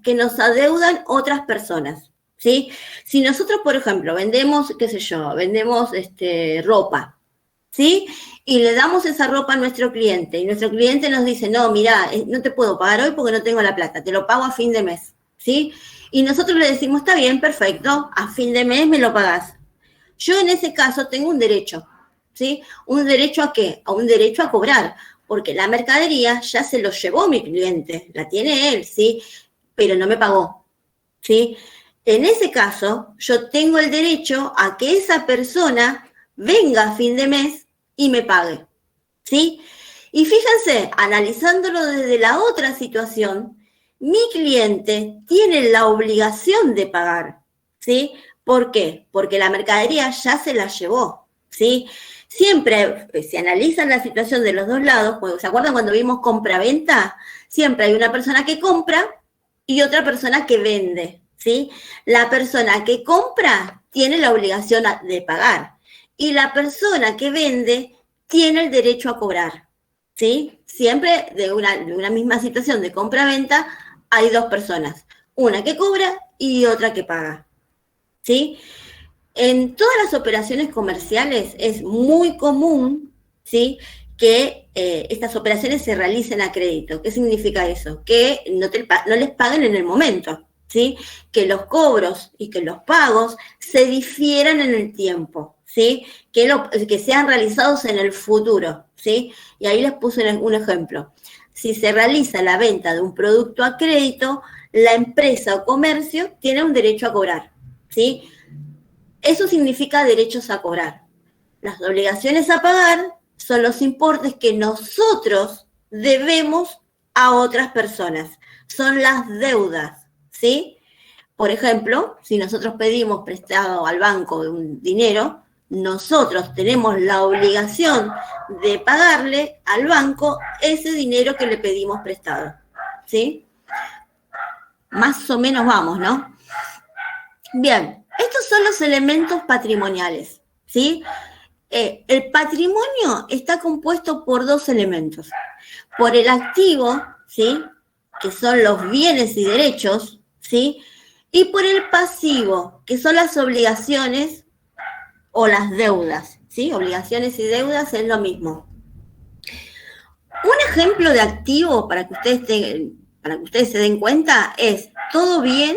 que nos adeudan otras personas, ¿sí? Si nosotros, por ejemplo, vendemos, qué sé yo, vendemos ropa, ¿sí? Y le damos esa ropa a nuestro cliente y nuestro cliente nos dice, no, mira, no te puedo pagar hoy porque no tengo la plata, te lo pago a fin de mes, ¿sí? Y nosotros le decimos, está bien, perfecto, a fin de mes me lo pagás. Yo en ese caso tengo un derecho, ¿sí? ¿Un derecho a qué? A un derecho a cobrar, porque la mercadería ya se lo llevó mi cliente, la tiene él, ¿sí? Pero no me pagó, ¿sí? En ese caso, yo tengo el derecho a que esa persona venga a fin de mes y me pague, ¿sí? Y fíjense, analizándolo desde la otra situación, mi cliente tiene la obligación de pagar, ¿sí? ¿Por qué? Porque la mercadería ya se la llevó, ¿sí? Siempre se analiza la situación de los dos lados, ¿se acuerdan cuando vimos compra-venta? Siempre hay una persona que compra y otra persona que vende, ¿sí? La persona que compra tiene la obligación de pagar y la persona que vende tiene el derecho a cobrar, ¿sí? Siempre de una misma situación de compra-venta hay dos personas, una que cobra y otra que paga, ¿sí? En todas las operaciones comerciales es muy común, ¿sí?, que estas operaciones se realicen a crédito. ¿Qué significa eso? Que no les paguen en el momento, ¿sí? Que los cobros y que los pagos se difieran en el tiempo, ¿sí? Que sean realizados en el futuro, ¿sí? Y ahí les puse un ejemplo. Si se realiza la venta de un producto a crédito, la empresa o comercio tiene un derecho a cobrar, ¿sí? Eso significa derechos a cobrar. Las obligaciones a pagar son los importes que nosotros debemos a otras personas. Son las deudas, ¿sí? Por ejemplo, si nosotros pedimos prestado al banco un dinero, nosotros tenemos la obligación de pagarle al banco ese dinero que le pedimos prestado, ¿sí? Más o menos vamos, ¿no? Bien, estos son los elementos patrimoniales, ¿sí? El patrimonio está compuesto por dos elementos. Por el activo, ¿sí?, que son los bienes y derechos, ¿sí?, y por el pasivo, que son las obligaciones o las deudas, ¿sí? Obligaciones y deudas es lo mismo. Un ejemplo de activo para que ustedes se den cuenta es todo bien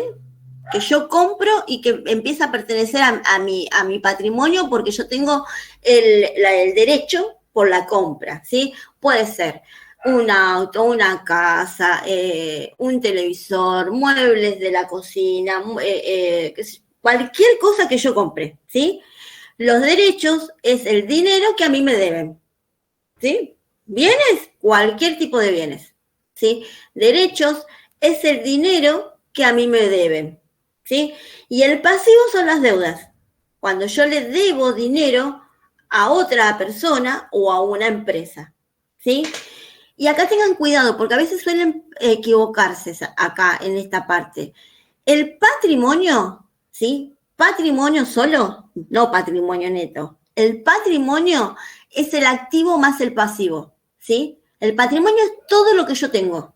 que yo compro y que empieza a pertenecer a mi patrimonio porque yo tengo el derecho por la compra, ¿sí? Puede ser un auto, una casa, un televisor, muebles de la cocina, cualquier cosa que yo compre, ¿sí? Los derechos es el dinero que a mí me deben, ¿sí? Bienes, cualquier tipo de bienes, ¿sí? Derechos es el dinero que a mí me deben, ¿sí? Y el pasivo son las deudas. Cuando yo le debo dinero a otra persona o a una empresa, ¿sí? Y acá tengan cuidado, porque a veces suelen equivocarse acá en esta parte. El patrimonio, ¿sí? Patrimonio solo, no patrimonio neto. El patrimonio es el activo más el pasivo, ¿sí? El patrimonio es todo lo que yo tengo,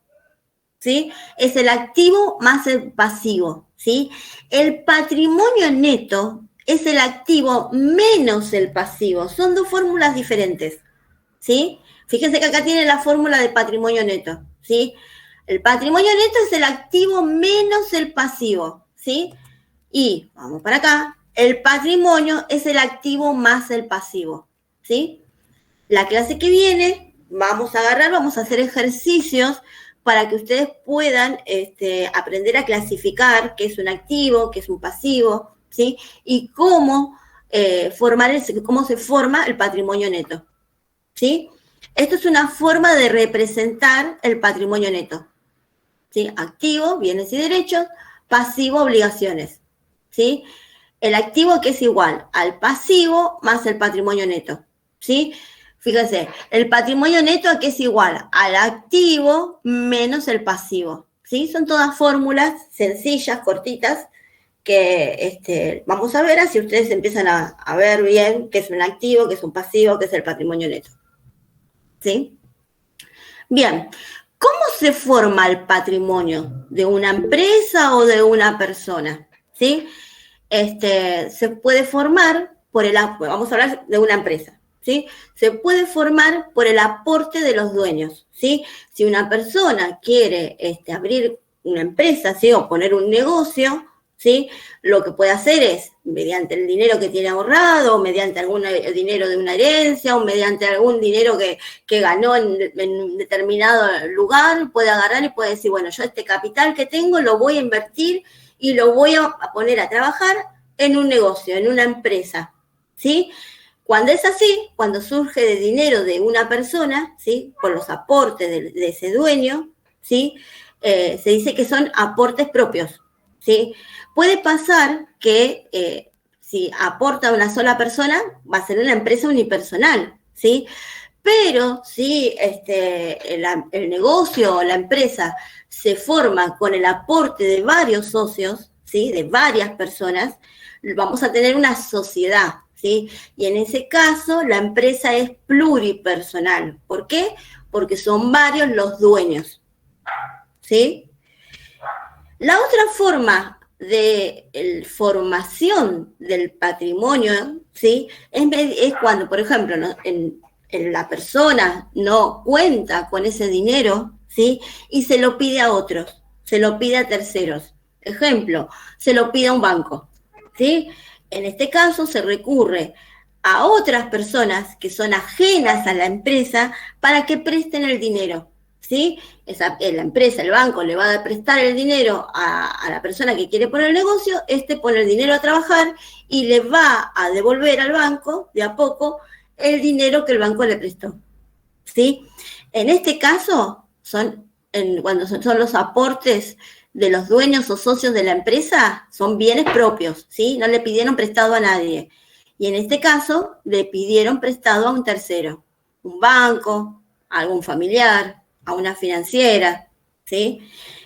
¿sí? Es el activo más el pasivo, ¿sí? El patrimonio neto es el activo menos el pasivo. Son dos fórmulas diferentes, ¿sí? Fíjense que acá tiene la fórmula de patrimonio neto, ¿sí? El patrimonio neto es el activo menos el pasivo, ¿sí? Y, vamos para acá, el patrimonio es el activo más el pasivo, ¿sí? La clase que viene vamos a hacer ejercicios para que ustedes puedan aprender a clasificar qué es un activo, qué es un pasivo, ¿sí? Y cómo se forma el patrimonio neto, ¿sí? Esto es una forma de representar el patrimonio neto, ¿sí? Activo, bienes y derechos, pasivo, obligaciones, ¿sí? El activo que es igual al pasivo más el patrimonio neto, ¿sí? Fíjense, el patrimonio neto que es igual al activo menos el pasivo, ¿sí? Son todas fórmulas sencillas, cortitas, que vamos a ver así ustedes empiezan a ver bien qué es un activo, qué es un pasivo, qué es el patrimonio neto, ¿sí? Bien, ¿Cómo se forma el patrimonio de una empresa o de una persona? ¿Sí? Se puede formar vamos a hablar de una empresa, ¿sí? Se puede formar por el aporte de los dueños, ¿sí? Si una persona quiere abrir una empresa, ¿sí? O poner un negocio, ¿sí? Lo que puede hacer es, mediante el dinero que tiene ahorrado, o mediante algún dinero de una herencia, o mediante algún dinero que ganó en un determinado lugar, puede agarrar y puede decir, bueno, yo este capital que tengo lo voy a invertir y lo voy a poner a trabajar en un negocio, en una empresa, ¿sí? Cuando es así, cuando surge de dinero de una persona, ¿sí? Por los aportes de ese dueño, ¿sí? Se dice que son aportes propios, ¿sí? Puede pasar que si aporta una sola persona, va a ser una empresa unipersonal, ¿sí? Pero si el negocio o la empresa se forma con el aporte de varios socios, ¿sí? De varias personas, vamos a tener una sociedad, ¿sí? Y en ese caso la empresa es pluripersonal. ¿Por qué? Porque son varios los dueños, ¿sí? La otra forma de formación del patrimonio, ¿sí? Es cuando, por ejemplo, la persona no cuenta con ese dinero, ¿sí? Y se lo pide a otros, se lo pide a terceros. Ejemplo, se lo pide a un banco, ¿sí? En este caso se recurre a otras personas que son ajenas a la empresa para que presten el dinero, ¿sí? La empresa, el banco, le va a prestar el dinero a la persona que quiere poner el negocio, pone el dinero a trabajar y le va a devolver al banco, de a poco, el dinero que el banco le prestó, ¿sí? En este caso, cuando son los aportes de los dueños o socios de la empresa, son bienes propios, ¿sí? No le pidieron prestado a nadie. Y en este caso, le pidieron prestado a un tercero, un banco, a algún familiar, a una financiera, ¿sí?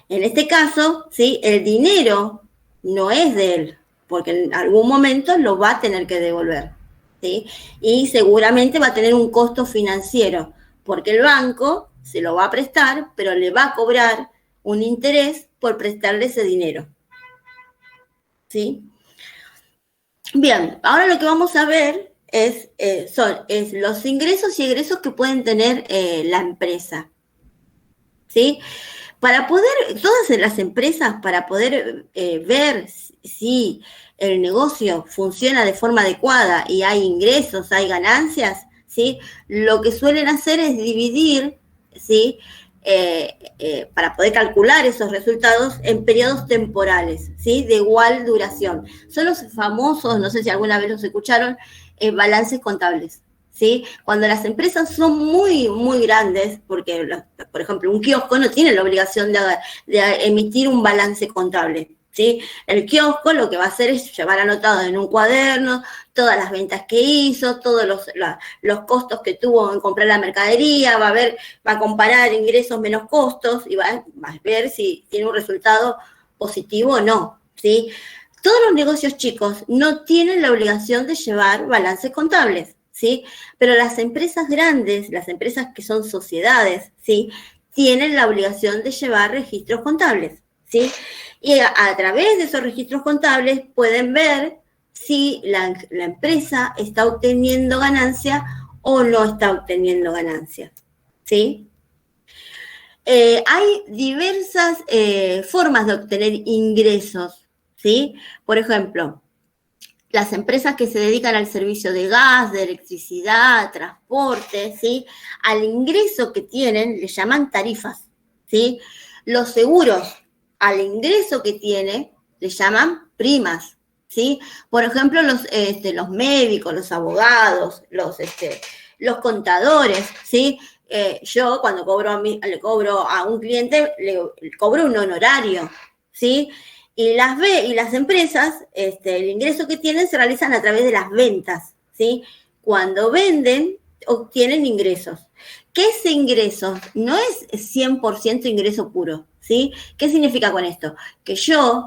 En este caso, ¿sí? El dinero no es de él, porque en algún momento lo va a tener que devolver, ¿sí? Y seguramente va a tener un costo financiero, porque el banco se lo va a prestar, pero le va a cobrar un interés por prestarle ese dinero, ¿sí? Bien, ahora lo que vamos a ver es los ingresos y egresos que pueden tener la empresa, ¿sí? Todas las empresas, para poder ver si el negocio funciona de forma adecuada y hay ingresos, hay ganancias, ¿sí? Lo que suelen hacer es dividir, ¿sí? Para poder calcular esos resultados en periodos temporales, ¿sí? De igual duración. Son los famosos, no sé si alguna vez los escucharon, balances contables, ¿sí? Cuando las empresas son muy, muy grandes, porque, por ejemplo, un kiosco no tiene la obligación de emitir un balance contable, ¿sí? El kiosco lo que va a hacer es llevar anotado en un cuaderno todas las ventas que hizo, todos los costos que tuvo en comprar la mercadería, va a comparar ingresos menos costos y va a ver si tiene un resultado positivo o no, ¿sí? Todos los negocios chicos no tienen la obligación de llevar balances contables, ¿sí? Pero las empresas grandes, las empresas que son sociedades, ¿sí? Tienen la obligación de llevar registros contables, ¿sí? Y a través de esos registros contables pueden ver si la empresa está obteniendo ganancia o no está obteniendo ganancia, ¿sí? Hay diversas formas de obtener ingresos, ¿sí? Por ejemplo, las empresas que se dedican al servicio de gas, de electricidad, transporte, ¿sí? Al ingreso que tienen le llaman tarifas, ¿sí? Los seguros, al ingreso que tiene le llaman primas, ¿sí? Por ejemplo, los médicos, los abogados, los contadores, ¿sí? Yo cuando le cobro a un cliente, le cobro un honorario, ¿sí? Y las empresas, el ingreso que tienen se realizan a través de las ventas, ¿sí? Cuando venden, obtienen ingresos. ¿Qué es ingreso? No es 100% ingreso puro, ¿sí? ¿Qué significa con esto? Que yo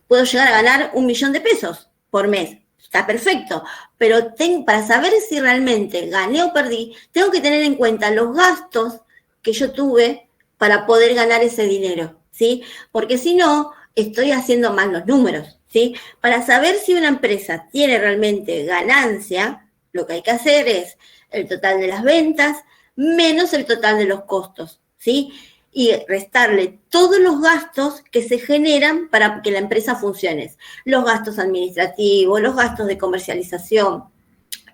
puedo llegar a ganar 1 millón de pesos por mes. Está perfecto, pero para saber si realmente gané o perdí, tengo que tener en cuenta los gastos que yo tuve para poder ganar ese dinero, ¿sí? Porque si no, estoy haciendo mal los números, ¿sí? Para saber si una empresa tiene realmente ganancia, lo que hay que hacer es el total de las ventas menos el total de los costos, ¿sí? Y restarle todos los gastos que se generan para que la empresa funcione. Los gastos administrativos, los gastos de comercialización,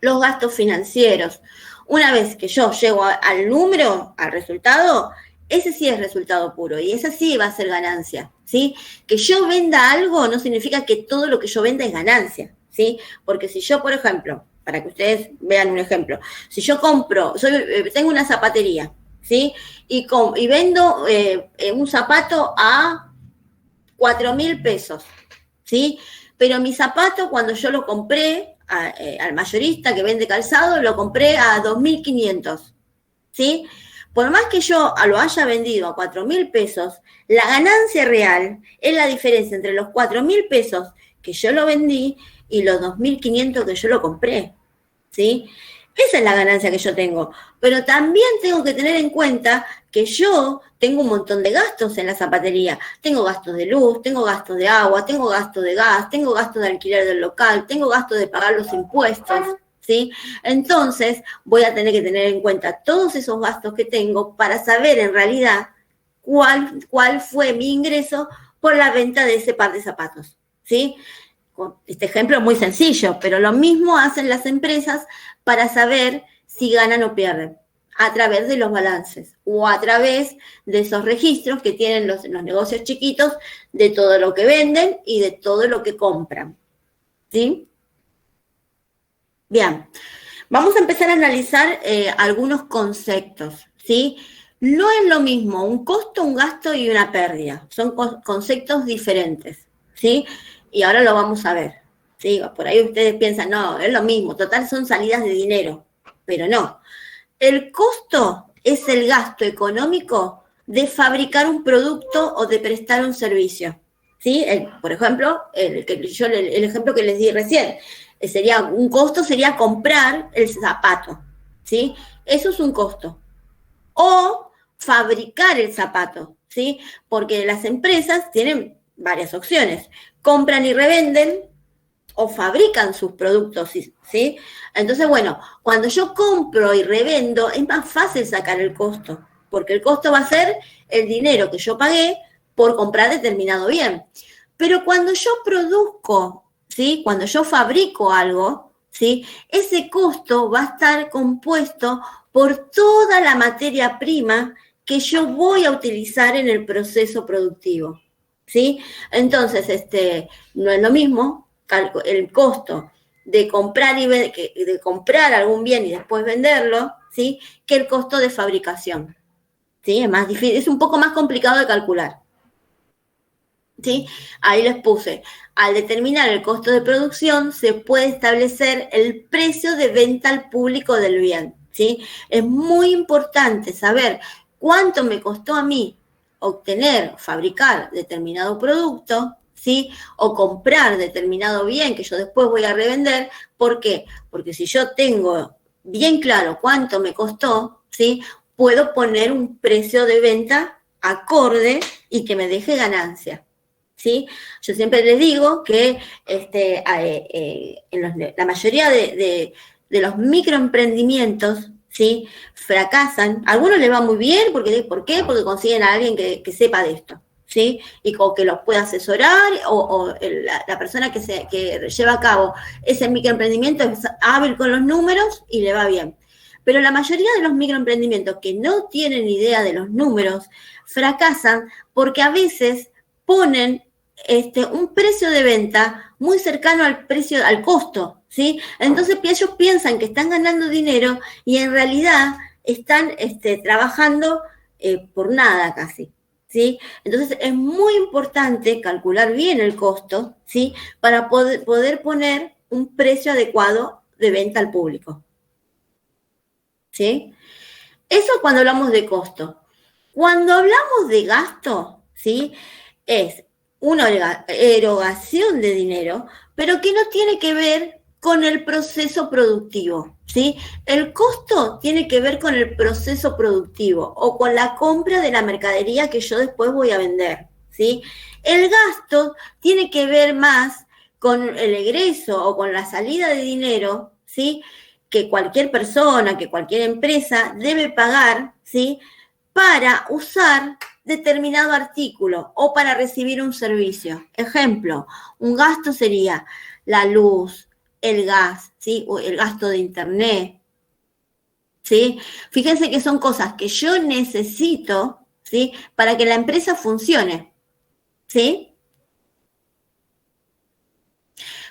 los gastos financieros. Una vez que yo llego al número, al resultado, ese sí es resultado puro y ese sí va a ser ganancia, ¿sí? Que yo venda algo no significa que todo lo que yo venda es ganancia, ¿sí? Porque si yo, por ejemplo, para que ustedes vean un ejemplo, si yo compro, tengo una zapatería, ¿sí? Y vendo un zapato a 4.000 pesos, ¿sí? Pero mi zapato, cuando yo lo compré al mayorista que vende calzado, lo compré a 2.500, ¿sí? Por más que yo lo haya vendido a 4.000 pesos, la ganancia real es la diferencia entre los 4.000 pesos que yo lo vendí y los 2.500 que yo lo compré, ¿sí? Esa es la ganancia que yo tengo. Pero también tengo que tener en cuenta que yo tengo un montón de gastos en la zapatería. Tengo gastos de luz, tengo gastos de agua, tengo gastos de gas, tengo gastos de alquiler del local, tengo gastos de pagar los impuestos, ¿sí? Entonces voy a tener que tener en cuenta todos esos gastos que tengo para saber en realidad cuál fue mi ingreso por la venta de ese par de zapatos, ¿sí? Este ejemplo es muy sencillo, pero lo mismo hacen las empresas para saber si ganan o pierden, a través de los balances o a través de esos registros que tienen los negocios chiquitos de todo lo que venden y de todo lo que compran, ¿sí? Bien, vamos a empezar a analizar algunos conceptos, ¿sí? No es lo mismo un costo, un gasto y una pérdida, son conceptos diferentes, ¿sí? Y ahora lo vamos a ver, ¿sí? Por ahí ustedes piensan, no, es lo mismo, total son salidas de dinero, pero no. El costo es el gasto económico de fabricar un producto o de prestar un servicio, ¿sí? Por ejemplo, el ejemplo que les di recién, un costo sería comprar el zapato, ¿sí? Eso es un costo. O fabricar el zapato, ¿sí? Porque las empresas tienen varias opciones. Compran y revenden o fabrican sus productos, ¿sí? Entonces, bueno, cuando yo compro y revendo, es más fácil sacar el costo, porque el costo va a ser el dinero que yo pagué por comprar determinado bien. Pero cuando yo produzco, ¿sí? Cuando yo fabrico algo, ¿sí? Ese costo va a estar compuesto por toda la materia prima que yo voy a utilizar en el proceso productivo, ¿sí? Entonces, no es lo mismo el costo de comprar de comprar algún bien y después venderlo, ¿sí? Que el costo de fabricación, ¿sí? Es más difícil, es un poco más complicado de calcular, ¿sí? Ahí les puse, al determinar el costo de producción se puede establecer el precio de venta al público del bien, ¿sí? Es muy importante saber cuánto me costó a mí fabricar determinado producto, ¿sí? O comprar determinado bien que yo después voy a revender. ¿Por qué? Porque si yo tengo bien claro cuánto me costó, ¿sí? Puedo poner un precio de venta acorde y que me deje ganancia, ¿sí? Yo siempre les digo que la mayoría de los microemprendimientos, ¿sí? Fracasan. A algunos les va muy bien, ¿por qué? Porque consiguen a alguien que sepa de esto, ¿sí? Y que los pueda asesorar, o la persona que lleva a cabo ese microemprendimiento es hábil con los números y le va bien. Pero la mayoría de los microemprendimientos que no tienen idea de los números fracasan porque a veces ponen un precio de venta muy cercano al costo, ¿sí? Entonces ellos piensan que están ganando dinero y en realidad están trabajando por nada casi, ¿sí? Entonces es muy importante calcular bien el costo, ¿sí? Para poder poner un precio adecuado de venta al público, ¿sí? Eso cuando hablamos de costo. Cuando hablamos de gasto, ¿sí? Es una erogación de dinero, pero que no tiene que ver con el proceso productivo, ¿sí? El costo tiene que ver con el proceso productivo o con la compra de la mercadería que yo después voy a vender, ¿sí? El gasto tiene que ver más con el egreso o con la salida de dinero, ¿sí? Que cualquier persona, que cualquier empresa debe pagar, ¿sí? Para usar determinado artículo o para recibir un servicio. Ejemplo, un gasto sería la luz, el gas, ¿sí? O el gasto de internet, ¿sí? Fíjense que son cosas que yo necesito, ¿sí? Para que la empresa funcione, ¿sí?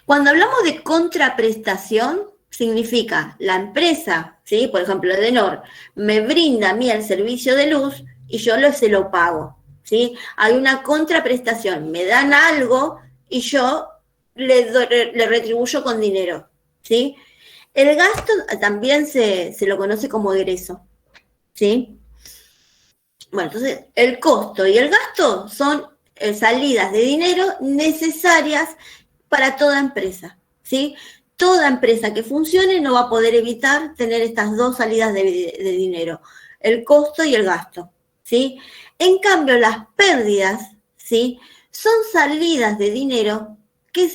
Cuando hablamos de contraprestación, significa la empresa, ¿sí? Por ejemplo, Edenor, me brinda a mí el servicio de luz y yo se lo pago, ¿sí? Hay una contraprestación, me dan algo y yo le retribuyo con dinero, ¿sí? El gasto también se lo conoce como egreso, ¿sí? Bueno, entonces el costo y el gasto son salidas de dinero necesarias para toda empresa, ¿sí? Toda empresa que funcione no va a poder evitar tener estas dos salidas de dinero, el costo y el gasto, ¿sí? En cambio, las pérdidas, ¿sí? Son salidas de dinero que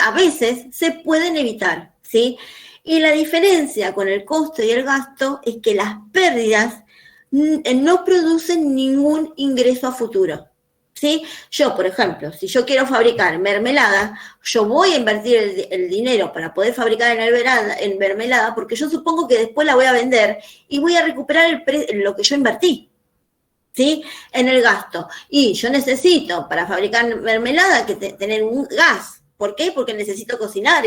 a veces se pueden evitar, ¿sí? Y la diferencia con el costo y el gasto es que las pérdidas no producen ningún ingreso a futuro, ¿sí? Yo, por ejemplo, si yo quiero fabricar mermelada, yo voy a invertir el dinero para poder fabricar en mermelada porque yo supongo que después la voy a vender y voy a recuperar lo que yo invertí, ¿sí? En el gasto. Y yo necesito, para fabricar mermelada, tener un gas. ¿Por qué? Porque necesito cocinar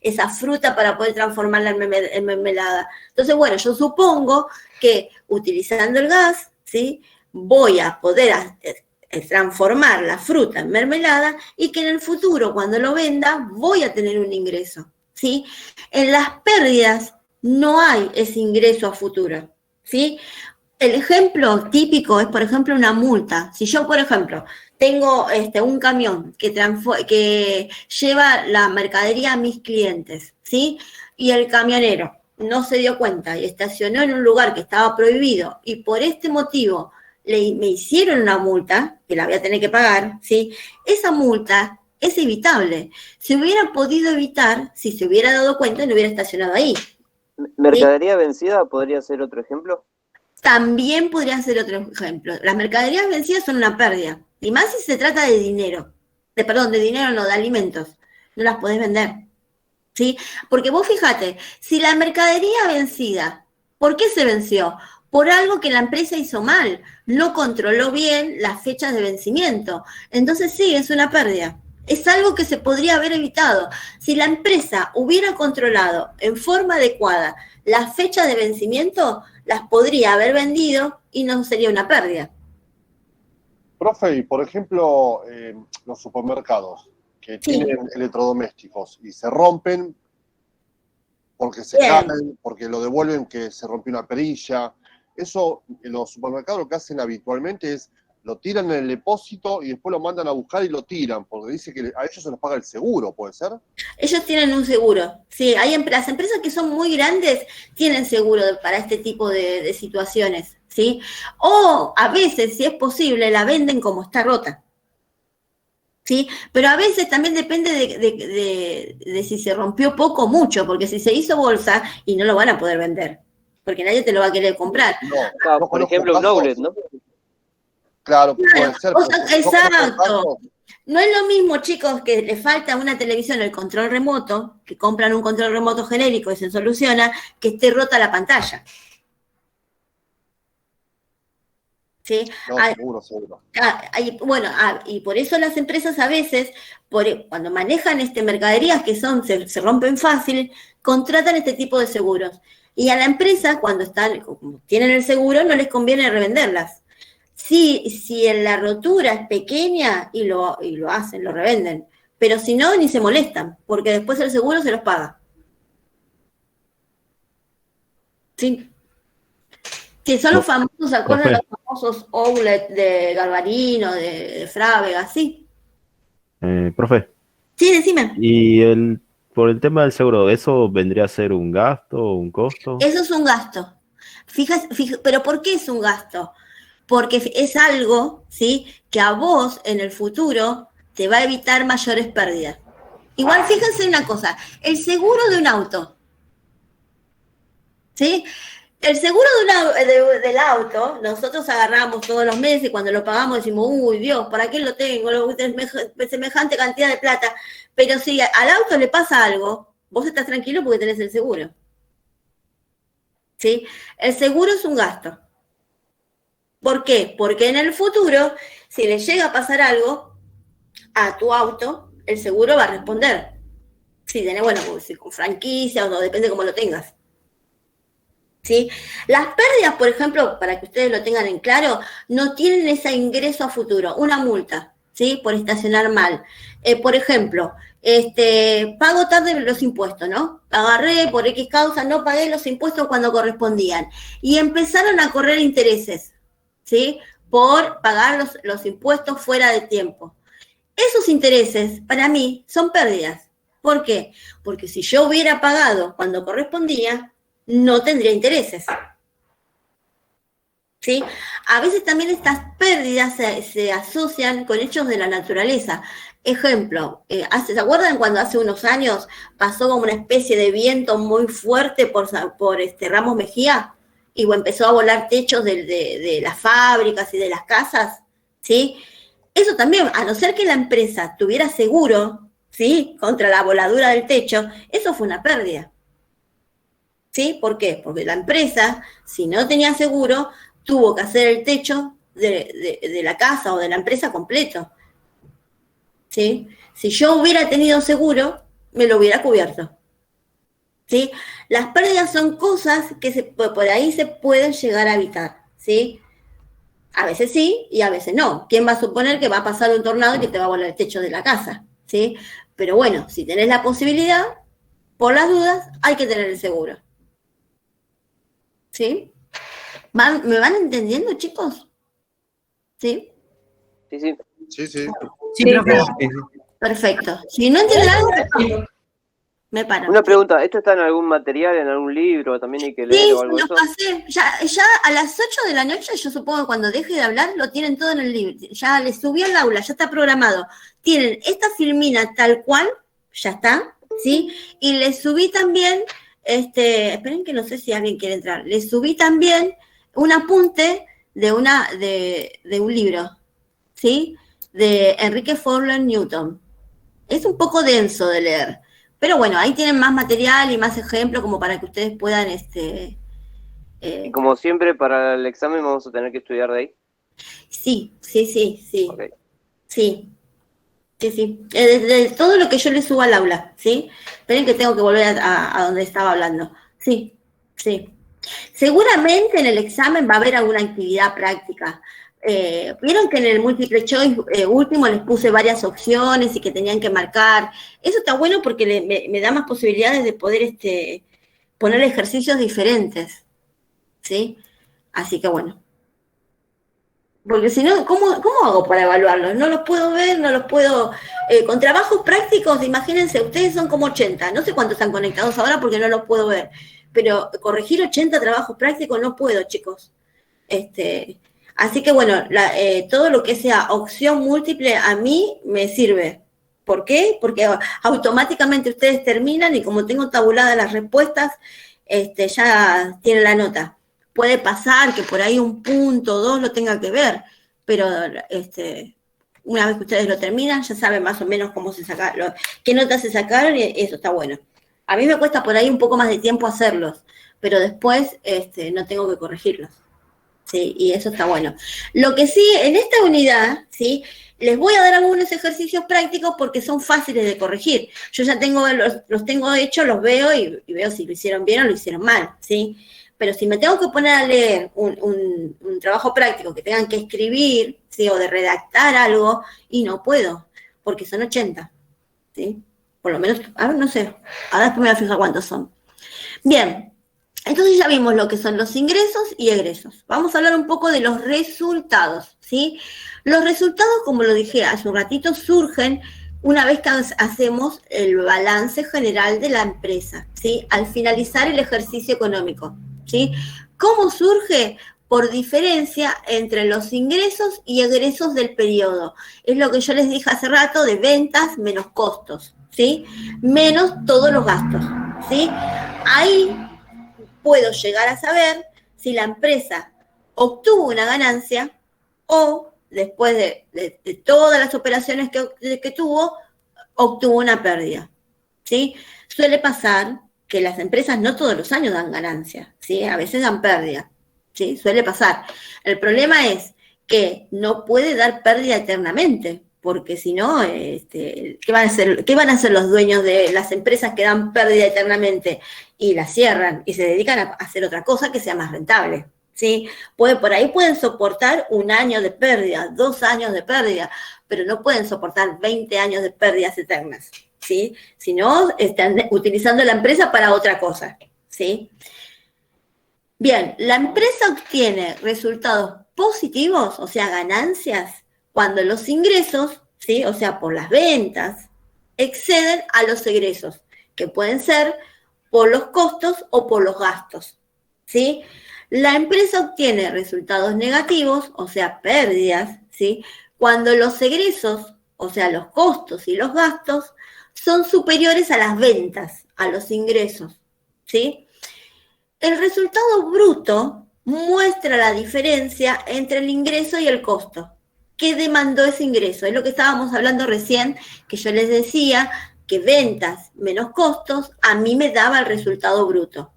esa fruta para poder transformarla en mermelada. Entonces, bueno, yo supongo que utilizando el gas, ¿sí? Voy a poder transformar la fruta en mermelada y que en el futuro, cuando lo venda, voy a tener un ingreso, ¿sí? En las pérdidas no hay ese ingreso a futuro, ¿sí? El ejemplo típico es, por ejemplo, una multa. Si yo, por ejemplo, tengo un camión que lleva la mercadería a mis clientes, ¿sí? Y el camionero no se dio cuenta y estacionó en un lugar que estaba prohibido y por este motivo me hicieron una multa, que la voy a tener que pagar, ¿sí? Esa multa es evitable. Se hubiera podido evitar si se hubiera dado cuenta y no hubiera estacionado ahí. ¿Mercadería vencida podría ser otro ejemplo? También podría ser otro ejemplo. Las mercaderías vencidas son una pérdida. Y más si se trata de dinero. De dinero no, de alimentos. No las podés vender. ¿Sí? Porque vos fíjate, si la mercadería vencida, ¿por qué se venció? Por algo que la empresa hizo mal. No controló bien las fechas de vencimiento. Entonces sí, es una pérdida. Es algo que se podría haber evitado. Si la empresa hubiera controlado en forma adecuada las fechas de vencimiento, las podría haber vendido y no sería una pérdida. Profe, y por ejemplo, los supermercados que tienen electrodomésticos y se rompen porque se caen, porque lo devuelven que se rompió una perilla, eso en los supermercados lo que hacen habitualmente es lo tiran en el depósito y después lo mandan a buscar y lo tiran, porque dice que a ellos se les paga el seguro, ¿puede ser? Ellos tienen un seguro, sí, las empresas que son muy grandes tienen seguro para este tipo de situaciones, ¿sí? O a veces, si es posible, la venden como está rota, ¿sí? Pero a veces también depende de si se rompió poco o mucho, porque si se hizo bolsa y no lo van a poder vender, porque nadie te lo va a querer comprar. No, por ejemplo, un outlet, ¿no? Claro, puede ser. Exacto. No es lo mismo, chicos, que le falta a una televisión el control remoto, que compran un control remoto genérico y se soluciona, que esté rota la pantalla. ¿Sí? No, seguro. Y por eso las empresas a veces, cuando manejan mercaderías que se rompen fácil, contratan este tipo de seguros. Y a la empresa, cuando tienen el seguro, no les conviene revenderlas. Si la rotura es pequeña y lo hacen, lo revenden. Pero si no, ni se molestan, porque después el seguro se los paga. ¿Sí? Que son los famosos, ¿se acuerdan de los famosos outlet de Garbarino, de Frávega, sí? Profe. Sí, decime. Y el por el tema del seguro, ¿eso vendría a ser un gasto o un costo? Eso es un gasto. Pero ¿por qué es un gasto? Porque es algo, ¿sí?, que a vos en el futuro te va a evitar mayores pérdidas. Igual, fíjense una cosa, el seguro de un auto, ¿sí? El seguro del auto, nosotros agarramos todos los meses y cuando lo pagamos decimos, uy, Dios, ¿para qué lo tengo? Semejante cantidad de plata. Pero si al auto le pasa algo, vos estás tranquilo porque tenés el seguro. ¿Sí? El seguro es un gasto. ¿Por qué? Porque en el futuro, si le llega a pasar algo a tu auto, el seguro va a responder. Si tenés, bueno, si con franquicia o no, depende cómo lo tengas. ¿Sí? Las pérdidas, por ejemplo, para que ustedes lo tengan en claro, no tienen ese ingreso a futuro, una multa, ¿sí?, por estacionar mal. Por ejemplo, pago tarde los impuestos, ¿no? Agarré por X causa, no pagué los impuestos cuando correspondían. Y empezaron a correr intereses, ¿sí?, por pagar los impuestos fuera de tiempo. Esos intereses, para mí, son pérdidas. ¿Por qué? Porque si yo hubiera pagado cuando correspondía, no tendría intereses. ¿Sí? A veces también estas pérdidas se asocian con hechos de la naturaleza. Ejemplo, ¿se acuerdan cuando hace unos años pasó como una especie de viento muy fuerte por Ramos Mejía? Y empezó a volar techos de las fábricas y de las casas, ¿sí? Eso también, a no ser que la empresa tuviera seguro, ¿sí?, contra la voladura del techo, eso fue una pérdida. ¿Sí? ¿Por qué? Porque la empresa, si no tenía seguro, tuvo que hacer el techo de la casa o de la empresa completo. ¿Sí? Si yo hubiera tenido seguro, me lo hubiera cubierto. ¿Sí? Las pérdidas son cosas que por ahí se pueden llegar a evitar. ¿Sí? A veces sí y a veces no. ¿Quién va a suponer que va a pasar un tornado y que te va a volar el techo de la casa? ¿Sí? Pero bueno, si tenés la posibilidad, por las dudas, hay que tener el seguro. ¿Sí? ¿Me van entendiendo, chicos? ¿Sí? Sí, sí. Sí, sí. Sí, profe. Perfecto. Si no entienden algo, me paro. Una pregunta, ¿esto está en algún material, en algún libro? ¿También hay que leer Sí, o algo de los eso? pasé. Ya a las 8 de la noche, yo supongo que cuando deje de hablar, lo tienen todo en el libro. Ya les subí al aula, ya está programado. Tienen esta filmina tal cual, ya está, ¿sí? Y les subí también, esperen que no sé si alguien quiere entrar. Les subí también un apunte de un libro, ¿sí? De Enrique Fowler Newton. Es un poco denso de leer, pero bueno, ahí tienen más material y más ejemplos como para que ustedes puedan, Y como siempre, para el examen vamos a tener que estudiar de ahí. Sí. Okay. Sí. De todo lo que yo les subo al aula, ¿sí? Esperen que tengo que volver a donde estaba hablando. Sí. Seguramente en el examen va a haber alguna actividad práctica. Vieron que en el multiple choice último les puse varias opciones y que tenían que marcar. Eso está bueno porque me da más posibilidades de poder poner ejercicios diferentes, ¿sí? Así que bueno. Porque si no, ¿cómo hago para evaluarlos? No los puedo ver, no los puedo... con trabajos prácticos, imagínense, ustedes son como 80. No sé cuántos están conectados ahora porque no los puedo ver. Pero corregir 80 trabajos prácticos no puedo, chicos. Así que bueno, todo lo que sea opción múltiple a mí me sirve. ¿Por qué? Porque automáticamente ustedes terminan y como tengo tabuladas las respuestas, ya tienen la nota. Puede pasar que por ahí un punto o dos lo tenga que ver, pero una vez que ustedes lo terminan, ya saben más o menos cómo se sacaron, qué notas se sacaron y eso está bueno. A mí me cuesta por ahí un poco más de tiempo hacerlos, pero después no tengo que corregirlos. Sí, y eso está bueno. Lo que sí, en esta unidad, ¿sí?, les voy a dar algunos ejercicios prácticos porque son fáciles de corregir. Yo ya los tengo hechos, los veo y veo si lo hicieron bien o lo hicieron mal, ¿sí? Pero si me tengo que poner a leer un trabajo práctico que tengan que escribir, ¿sí?, o de redactar algo, y no puedo, porque son 80, ¿sí? Por lo menos, a ver, no sé, ahora después me voy a fijar cuántos son. Bien. Entonces ya vimos lo que son los ingresos y egresos. Vamos a hablar un poco de los resultados, ¿sí? Los resultados, como lo dije hace un ratito, surgen una vez que hacemos el balance general de la empresa, ¿sí? Al finalizar el ejercicio económico, ¿sí? ¿Cómo surge? Por diferencia entre los ingresos y egresos del periodo. Es lo que yo les dije hace rato de ventas menos costos, ¿sí? Menos todos los gastos, ¿sí? Ahí puedo llegar a saber si la empresa obtuvo una ganancia o después de todas las operaciones que tuvo, obtuvo una pérdida, ¿sí? Suele pasar que las empresas no todos los años dan ganancias, ¿sí? A veces dan pérdida, ¿sí? Suele pasar. El problema es que no puede dar pérdida eternamente, porque si no, ¿qué van a hacer los dueños de las empresas que dan pérdida eternamente y las cierran y se dedican a hacer otra cosa que sea más rentable? ¿Sí? Por ahí pueden soportar 1 año de pérdida, 2 años de pérdida, pero no pueden soportar 20 años de pérdidas eternas, ¿sí? Si no, están utilizando la empresa para otra cosa, ¿sí? Bien, la empresa obtiene resultados positivos, o sea, ganancias, cuando los ingresos, ¿sí? O sea, por las ventas, exceden a los egresos, que pueden ser por los costos o por los gastos, ¿sí? La empresa obtiene resultados negativos, o sea, pérdidas, ¿sí? Cuando los egresos, o sea, los costos y los gastos, son superiores a las ventas, a los ingresos, ¿sí? El resultado bruto muestra la diferencia entre el ingreso y el costo. ¿Qué demandó ese ingreso? Es lo que estábamos hablando recién, que yo les decía que ventas menos costos a mí me daba el resultado bruto,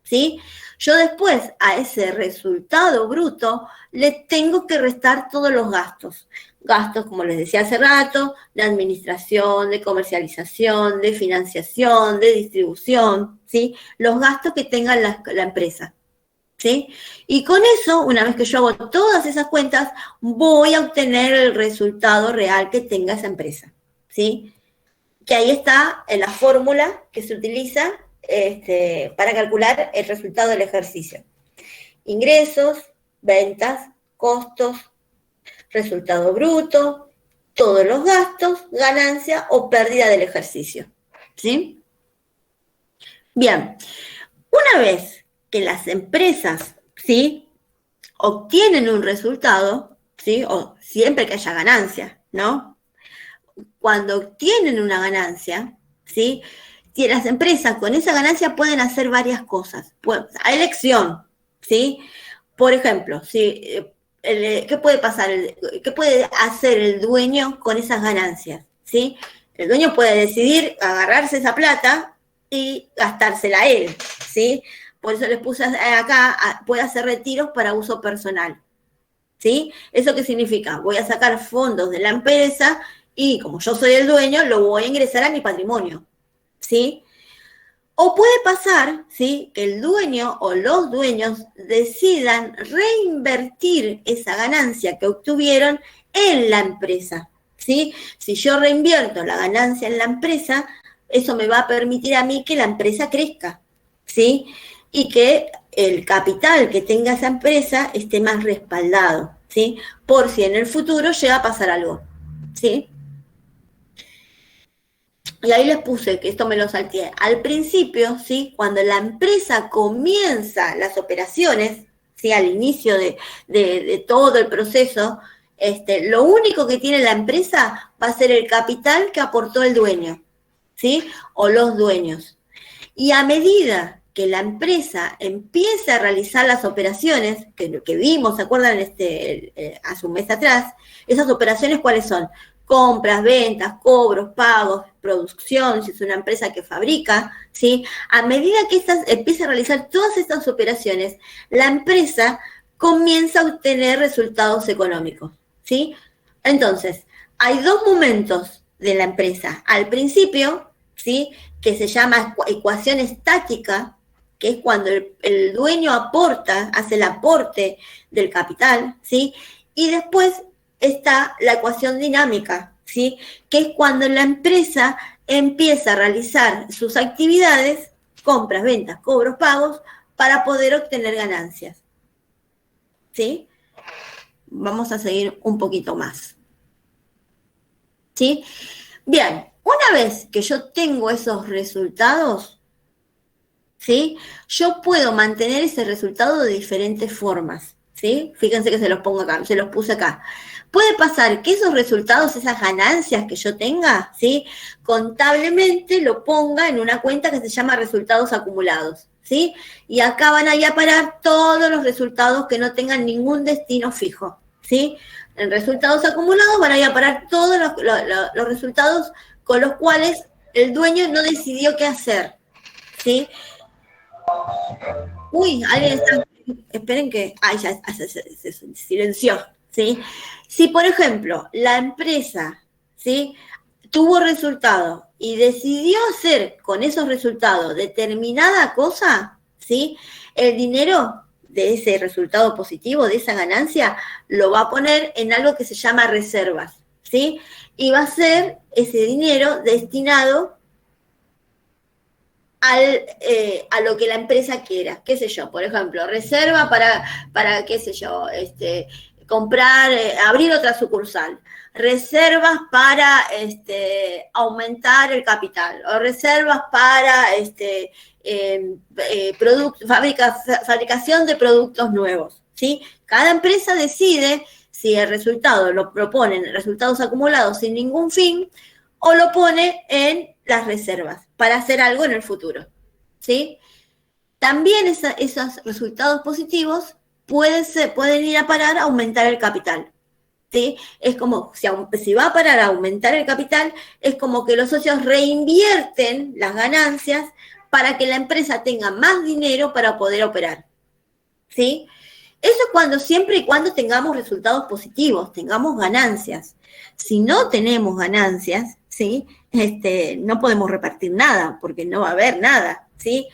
¿sí? Yo después a ese resultado bruto le tengo que restar todos los gastos. Gastos, como les decía hace rato, de administración, de comercialización, de financiación, de distribución, ¿sí? Los gastos que tenga la empresa, ¿sí? Y con eso, una vez que yo hago todas esas cuentas, voy a obtener el resultado real que tenga esa empresa, ¿sí? Que ahí está en la fórmula que se utiliza para calcular el resultado del ejercicio. Ingresos, ventas, costos, resultado bruto, todos los gastos, ganancia o pérdida del ejercicio, ¿sí? Bien, una vez que las empresas, ¿sí? Obtienen un resultado, ¿sí? O siempre que haya ganancia, ¿no? Cuando obtienen una ganancia, ¿sí? Si las empresas con esa ganancia pueden hacer varias cosas, pues, a elección, ¿sí? Por ejemplo, ¿qué puede pasar? ¿Qué puede hacer el dueño con esas ganancias? ¿Sí? El dueño puede decidir agarrarse esa plata y gastársela él, ¿sí? Por eso les puse acá, puede hacer retiros para uso personal, ¿sí? ¿Eso qué significa? Voy a sacar fondos de la empresa y como yo soy el dueño, lo voy a ingresar a mi patrimonio, ¿sí? O puede pasar, ¿sí? Que el dueño o los dueños decidan reinvertir esa ganancia que obtuvieron en la empresa, ¿sí? Si yo reinvierto la ganancia en la empresa, eso me va a permitir a mí que la empresa crezca, ¿sí? Y que el capital que tenga esa empresa esté más respaldado, ¿sí? Por si en el futuro llega a pasar algo, ¿sí? Y ahí les puse, que esto me lo salteé, al principio, ¿sí? Cuando la empresa comienza las operaciones, ¿sí? Al inicio de todo el proceso, lo único que tiene la empresa va a ser el capital que aportó el dueño, ¿sí? O los dueños. Y a medida que la empresa empiece a realizar las operaciones, que vimos, ¿se acuerdan? Hace un mes atrás, esas operaciones, ¿cuáles son? Compras, ventas, cobros, pagos, producción, si es una empresa que fabrica, ¿sí? A medida que empieza a realizar todas estas operaciones, la empresa comienza a obtener resultados económicos, ¿sí? Entonces, hay 2 momentos de la empresa. Al principio, ¿sí? Que se llama ecuación estática, que es cuando el dueño hace el aporte del capital, ¿sí? Y después está la ecuación dinámica, ¿sí? Que es cuando la empresa empieza a realizar sus actividades, compras, ventas, cobros, pagos, para poder obtener ganancias, ¿sí? Vamos a seguir un poquito más, ¿sí? Bien, una vez que yo tengo esos resultados, ¿sí? Yo puedo mantener ese resultado de diferentes formas, ¿sí? Fíjense que se los pongo acá, se los puse acá. Puede pasar que esos resultados, esas ganancias que yo tenga, ¿sí? Contablemente lo ponga en una cuenta que se llama resultados acumulados, ¿sí? Y acá van a ir a parar todos los resultados que no tengan ningún destino fijo, ¿sí? En resultados acumulados van a ir a parar todos los resultados con los cuales el dueño no decidió qué hacer, ¿sí? Uy, alguien está... Esperen que... Ay, ya se silenció, ¿sí? Si, por ejemplo, la empresa, ¿sí?, tuvo resultados y decidió hacer con esos resultados determinada cosa, ¿sí?, el dinero de ese resultado positivo, de esa ganancia, lo va a poner en algo que se llama reservas, ¿sí? Y va a ser ese dinero destinado a lo que la empresa quiera, qué sé yo, por ejemplo, reserva para qué sé yo, comprar, abrir otra sucursal, reservas para aumentar el capital, o reservas para fabricación de productos nuevos, ¿sí? Cada empresa decide si el resultado lo proponen resultados acumulados sin ningún fin o lo pone en las reservas para hacer algo en el futuro, ¿sí? También esos resultados positivos pueden ir a parar a aumentar el capital, ¿sí? Es como, si va a parar a aumentar el capital, es como que los socios reinvierten las ganancias para que la empresa tenga más dinero para poder operar, ¿sí? Eso es siempre y cuando tengamos resultados positivos, tengamos ganancias. Si no tenemos ganancias, ¿sí?, no podemos repartir nada, porque no va a haber nada, ¿sí?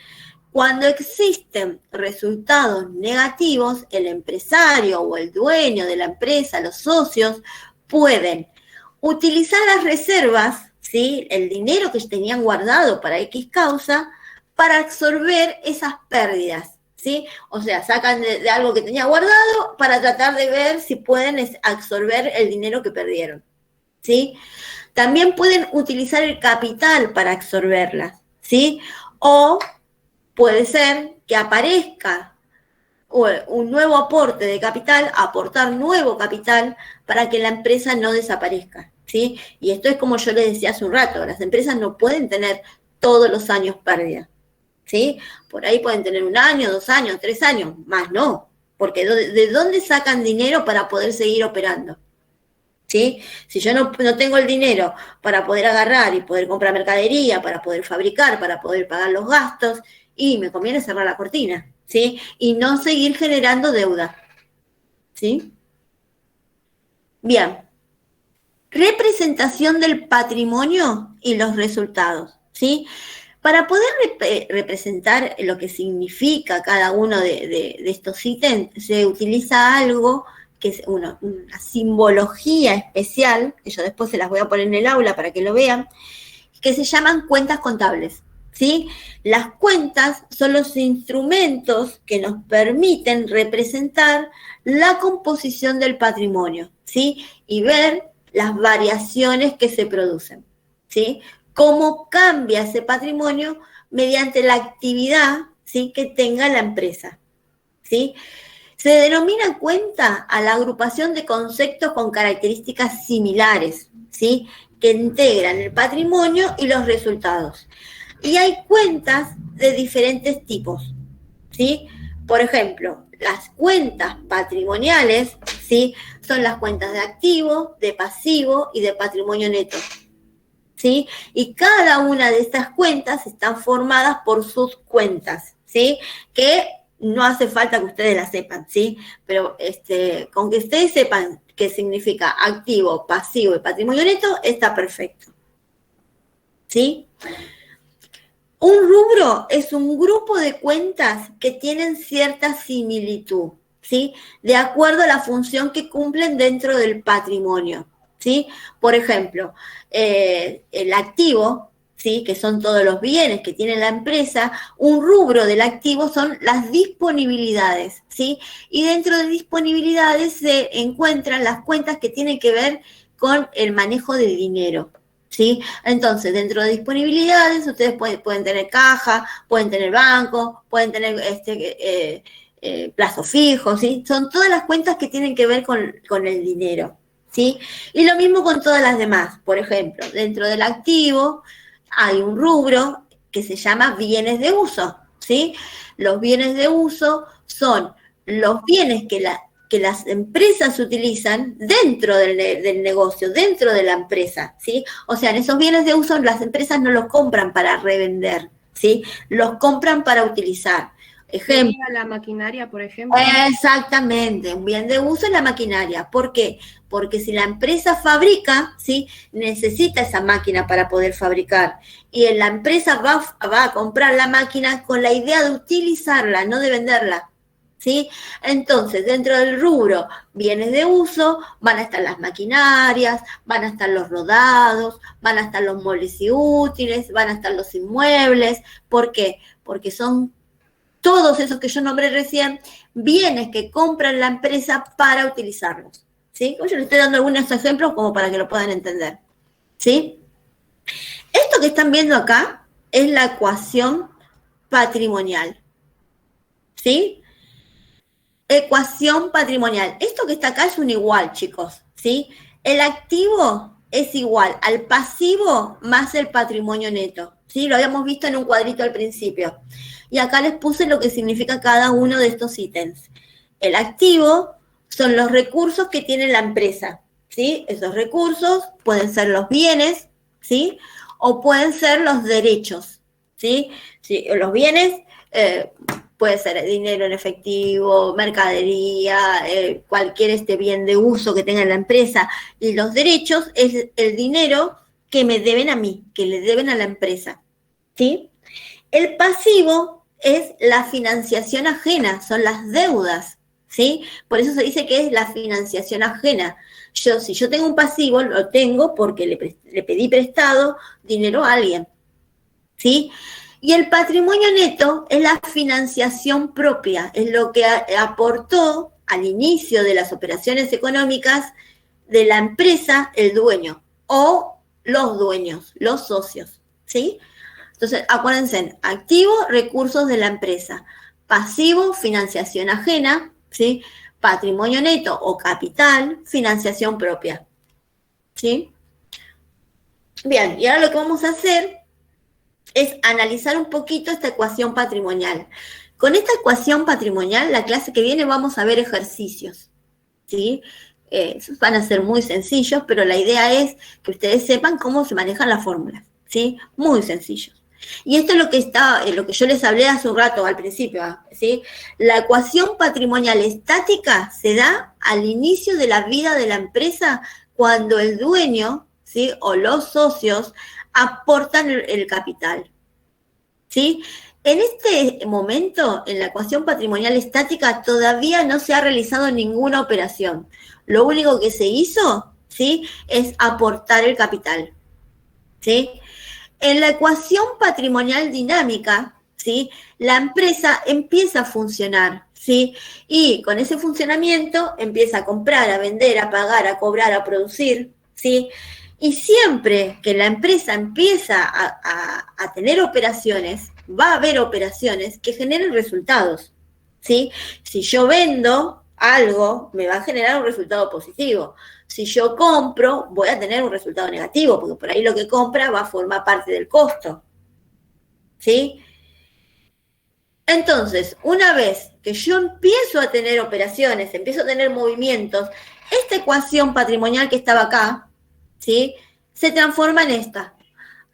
Cuando existen resultados negativos, el empresario o el dueño de la empresa, los socios, pueden utilizar las reservas, ¿sí?, el dinero que tenían guardado para X causa, para absorber esas pérdidas, ¿sí? O sea, sacan de algo que tenía guardado para tratar de ver si pueden absorber el dinero que perdieron, ¿sí? También pueden utilizar el capital para absorberlas, ¿sí? O puede ser que aparezca un nuevo aporte de capital, aportar nuevo capital para que la empresa no desaparezca, ¿sí? Y esto es como yo les decía hace un rato, las empresas no pueden tener todos los años pérdida, ¿sí? Por ahí pueden tener 1 año, 2 años, 3 años, más no, porque ¿de dónde sacan dinero para poder seguir operando? ¿Sí? Si yo no tengo el dinero para poder agarrar y poder comprar mercadería, para poder fabricar, para poder pagar los gastos, y me conviene cerrar la cortina, ¿sí? Y no seguir generando deuda, ¿sí? Bien. Representación del patrimonio y los resultados, ¿sí? Para poder representar lo que significa cada uno de estos ítems, se utiliza algo que es una simbología especial, que yo después se las voy a poner en el aula para que lo vean, que se llaman cuentas contables, ¿sí? Las cuentas son los instrumentos que nos permiten representar la composición del patrimonio, ¿sí? Y ver las variaciones que se producen, ¿sí? Cómo cambia ese patrimonio mediante la actividad, ¿sí?, que tenga la empresa, ¿sí? Se denomina cuenta a la agrupación de conceptos con características similares, ¿sí?, que integran el patrimonio y los resultados. Y hay cuentas de diferentes tipos, ¿sí? Por ejemplo, las cuentas patrimoniales, ¿sí?, son las cuentas de activo, de pasivo y de patrimonio neto, ¿sí? Y cada una de estas cuentas están formadas por sus cuentas, ¿sí?, que no hace falta que ustedes la sepan, ¿sí? Pero con que ustedes sepan qué significa activo, pasivo y patrimonio neto, está perfecto, ¿sí? Un rubro es un grupo de cuentas que tienen cierta similitud, ¿sí?, de acuerdo a la función que cumplen dentro del patrimonio, ¿sí? Por ejemplo, el activo, ¿sí?, que son todos los bienes que tiene la empresa. Un rubro del activo son las disponibilidades, ¿sí? Y dentro de disponibilidades se encuentran las cuentas que tienen que ver con el manejo del dinero, ¿sí? Entonces, dentro de disponibilidades, ustedes pueden tener caja, pueden tener banco, pueden tener plazo fijo, ¿sí? Son todas las cuentas que tienen que ver con el dinero, ¿sí? Y lo mismo con todas las demás. Por ejemplo, dentro del activo hay un rubro que se llama bienes de uso, ¿sí? Los bienes de uso son los bienes que las empresas utilizan dentro del negocio, dentro de la empresa, ¿sí? O sea, en esos bienes de uso las empresas no los compran para revender, ¿sí? Los compran para utilizar. Ejemplo. La maquinaria, por ejemplo. Exactamente, un bien de uso es la maquinaria. ¿Por qué? Porque si la empresa fabrica, ¿sí? Necesita esa máquina para poder fabricar. Y la empresa va a comprar la máquina con la idea de utilizarla, no de venderla, ¿sí? Entonces, dentro del rubro bienes de uso, van a estar las maquinarias, van a estar los rodados, van a estar los muebles y útiles, van a estar los inmuebles. ¿Por qué? Porque son todos esos que yo nombré recién, bienes que compra la empresa para utilizarlos, ¿sí? Yo les estoy dando algunos ejemplos como para que lo puedan entender, ¿sí? Esto que están viendo acá es la ecuación patrimonial, ¿sí? Ecuación patrimonial. Esto que está acá es un igual, chicos, ¿sí? El activo es igual al pasivo más el patrimonio neto, ¿sí? Lo habíamos visto en un cuadrito al principio. Y acá les puse lo que significa cada uno de estos ítems. El activo son los recursos que tiene la empresa, ¿sí? Esos recursos pueden ser los bienes, ¿sí? O pueden ser los derechos, ¿sí? Sí, los bienes puede ser dinero en efectivo, mercadería, cualquier bien de uso que tenga la empresa. Y los derechos es el dinero que me deben a mí, que le deben a la empresa, ¿sí? El pasivo es la financiación ajena, son las deudas, ¿sí? Por eso se dice que es la financiación ajena. Si yo tengo un pasivo, lo tengo porque le pedí prestado dinero a alguien, ¿sí? Y el patrimonio neto es la financiación propia, es lo que aportó al inicio de las operaciones económicas de la empresa el dueño o los dueños, los socios, ¿sí? Entonces, acuérdense, activo, recursos de la empresa. Pasivo, financiación ajena, ¿sí? Patrimonio neto o capital, financiación propia, ¿sí? Bien, y ahora lo que vamos a hacer es analizar un poquito esta ecuación patrimonial. Con esta ecuación patrimonial, la clase que viene vamos a ver ejercicios, ¿sí? Van a ser muy sencillos, pero la idea es que ustedes sepan cómo se manejan las fórmulas, ¿sí? Muy sencillos. Y esto es lo que yo les hablé hace un rato al principio, ¿sí? La ecuación patrimonial estática se da al inicio de la vida de la empresa cuando el dueño, ¿sí? O los socios aportan el capital, ¿sí? En este momento, en la ecuación patrimonial estática, todavía no se ha realizado ninguna operación. Lo único que se hizo, ¿sí? Es aportar el capital, ¿sí? En la ecuación patrimonial dinámica, ¿sí? La empresa empieza a funcionar, ¿sí? Y con ese funcionamiento empieza a comprar, a vender, a pagar, a cobrar, a producir, ¿sí? Y siempre que la empresa empieza a tener operaciones, va a haber operaciones que generen resultados, ¿sí? Si yo vendo algo, me va a generar un resultado positivo. Si yo compro, voy a tener un resultado negativo, porque por ahí lo que compra va a formar parte del costo, ¿sí? Entonces, una vez que yo empiezo a tener operaciones, empiezo a tener movimientos, esta ecuación patrimonial que estaba acá, ¿sí? Se transforma en esta.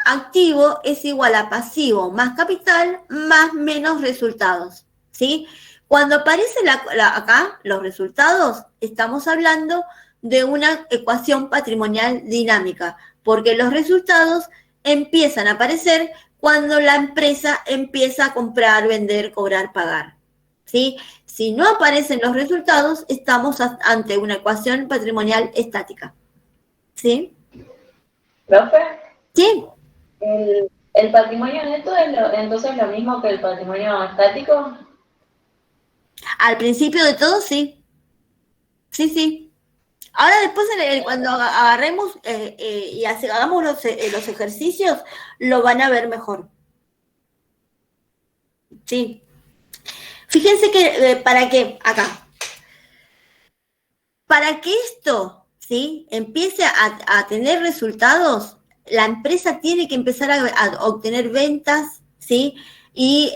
Activo es igual a pasivo más capital más menos resultados, ¿sí? Cuando aparece acá los resultados, estamos hablando de una ecuación patrimonial dinámica, porque los resultados empiezan a aparecer cuando la empresa empieza a comprar, vender, cobrar, pagar, ¿sí? Si no aparecen los resultados, estamos ante una ecuación patrimonial estática, ¿sí? ¿Profe? Sí. ¿El patrimonio neto es entonces lo mismo que el patrimonio estático? Al principio de todo, sí. Sí, sí. Ahora después, cuando agarremos y hagamos los ejercicios, lo van a ver mejor. Sí. Fíjense que, ¿para qué? Acá. Para que esto, ¿sí?, empiece a tener resultados, la empresa tiene que empezar a obtener ventas, ¿sí?, y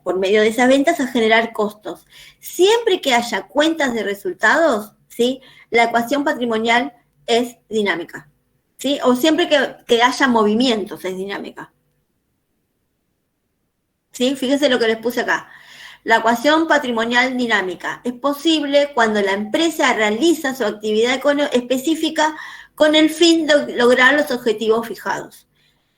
por medio de esas ventas a generar costos. Siempre que haya cuentas de resultados, ¿sí?, la ecuación patrimonial es dinámica, ¿sí? O siempre que haya movimientos es dinámica. ¿Sí? Fíjense lo que les puse acá. La ecuación patrimonial dinámica es posible cuando la empresa realiza su actividad específica con el fin de lograr los objetivos fijados.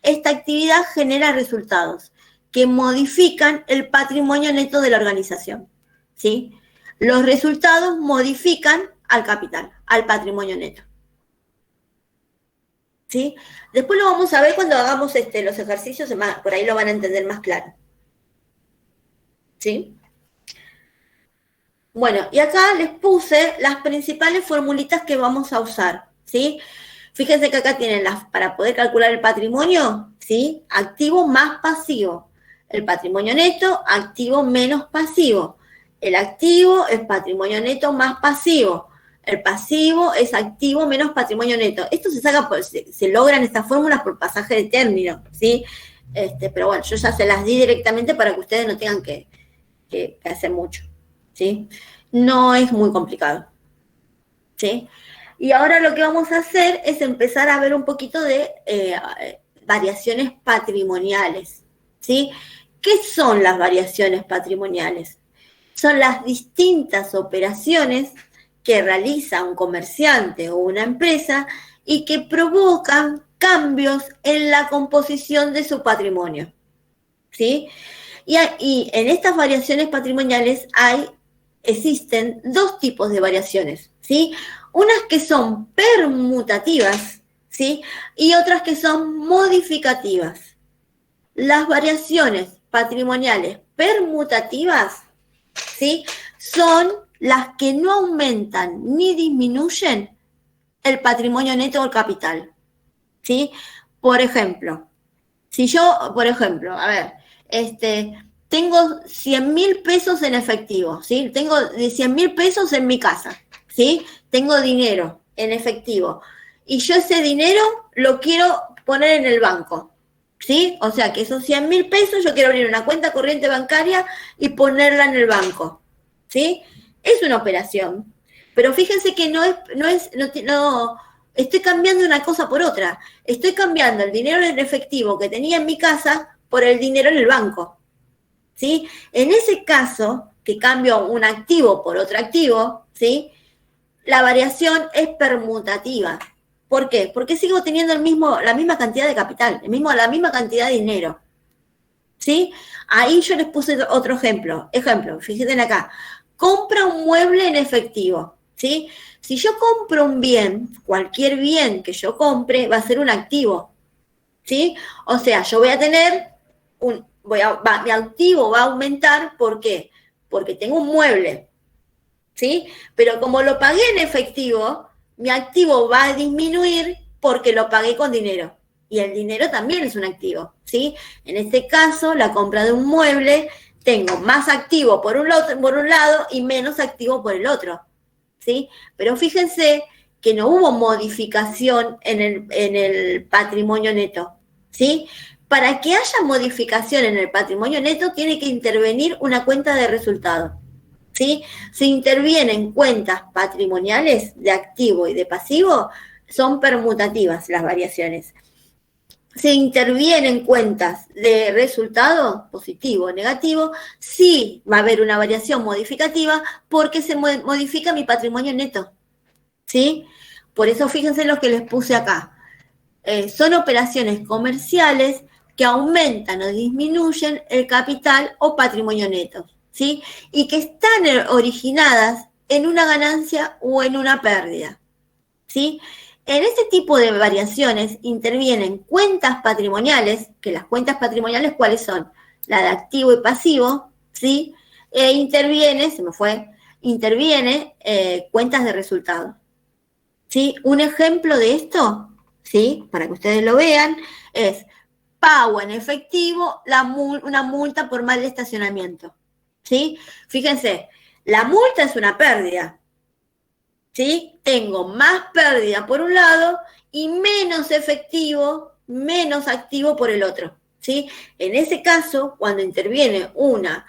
Esta actividad genera resultados que modifican el patrimonio neto de la organización, ¿sí? Los resultados modifican al capital, al patrimonio neto, ¿sí? Después lo vamos a ver cuando hagamos los ejercicios, por ahí lo van a entender más claro, ¿sí? Bueno, y acá les puse las principales formulitas que vamos a usar, ¿sí? Fíjense que acá tienen para poder calcular el patrimonio, ¿sí? Activo más pasivo. El patrimonio neto, activo menos pasivo. El activo es patrimonio neto más pasivo. El pasivo es activo menos patrimonio neto. Esto se saca, se logran estas fórmulas por pasaje de término, ¿sí? Pero bueno, yo ya se las di directamente para que ustedes no tengan que hacer mucho, ¿sí? No es muy complicado, ¿sí? Y ahora lo que vamos a hacer es empezar a ver un poquito de variaciones patrimoniales, ¿sí? ¿Qué son las variaciones patrimoniales? Son las distintas operaciones que realiza un comerciante o una empresa y que provocan cambios en la composición de su patrimonio, ¿sí? Y en estas variaciones patrimoniales existen dos tipos de variaciones, ¿sí? Unas que son permutativas, ¿sí? Y otras que son modificativas. Las variaciones patrimoniales permutativas, ¿sí?, son las que no aumentan ni disminuyen el patrimonio neto o el capital, ¿sí? Por ejemplo, si yo, a ver, tengo 100.000 pesos en efectivo, ¿sí? Tengo 100.000 pesos en mi casa, ¿sí? Tengo dinero en efectivo. Y yo ese dinero lo quiero poner en el banco, ¿sí? O sea, que esos 100.000 pesos yo quiero abrir una cuenta corriente bancaria y ponerla en el banco, ¿sí? Es una operación. Pero fíjense que no estoy cambiando una cosa por otra. Estoy cambiando el dinero en efectivo que tenía en mi casa por el dinero en el banco, ¿sí? En ese caso, que cambio un activo por otro activo, ¿sí?, la variación es permutativa. ¿Por qué? Porque sigo teniendo la misma cantidad de capital, la misma cantidad de dinero, ¿sí? Ahí yo les puse otro ejemplo. Fíjense acá. Compra un mueble en efectivo, ¿sí? Si yo compro un bien, cualquier bien que yo compre va a ser un activo, ¿sí? O sea, yo voy a tener mi activo va a aumentar, ¿por qué? Porque tengo un mueble, ¿sí? Pero como lo pagué en efectivo, mi activo va a disminuir porque lo pagué con dinero. Y el dinero también es un activo, ¿sí? En este caso, la compra de un mueble, tengo más activo por un lado y menos activo por el otro, ¿sí? Pero fíjense que no hubo modificación en el patrimonio neto, ¿sí? Para que haya modificación en el patrimonio neto, tiene que intervenir una cuenta de resultado, ¿sí? Si intervienen cuentas patrimoniales de activo y de pasivo, son permutativas las variaciones. Si intervienen cuentas de resultado, positivo o negativo, sí va a haber una variación modificativa porque se modifica mi patrimonio neto, ¿sí? Por eso fíjense lo que les puse acá. Son operaciones comerciales que aumentan o disminuyen el capital o patrimonio neto, ¿sí? Y que están originadas en una ganancia o en una pérdida, ¿sí? En este tipo de variaciones intervienen cuentas patrimoniales, que las cuentas patrimoniales, ¿cuáles son? La de activo y pasivo, ¿sí? Interviene cuentas de resultado, ¿sí? Un ejemplo de esto, ¿sí? Para que ustedes lo vean, es pago en efectivo una multa por mal estacionamiento, ¿sí? Fíjense, la multa es una pérdida, ¿sí? Tengo más pérdida por un lado y menos efectivo, menos activo por el otro, ¿sí? En ese caso, cuando interviene una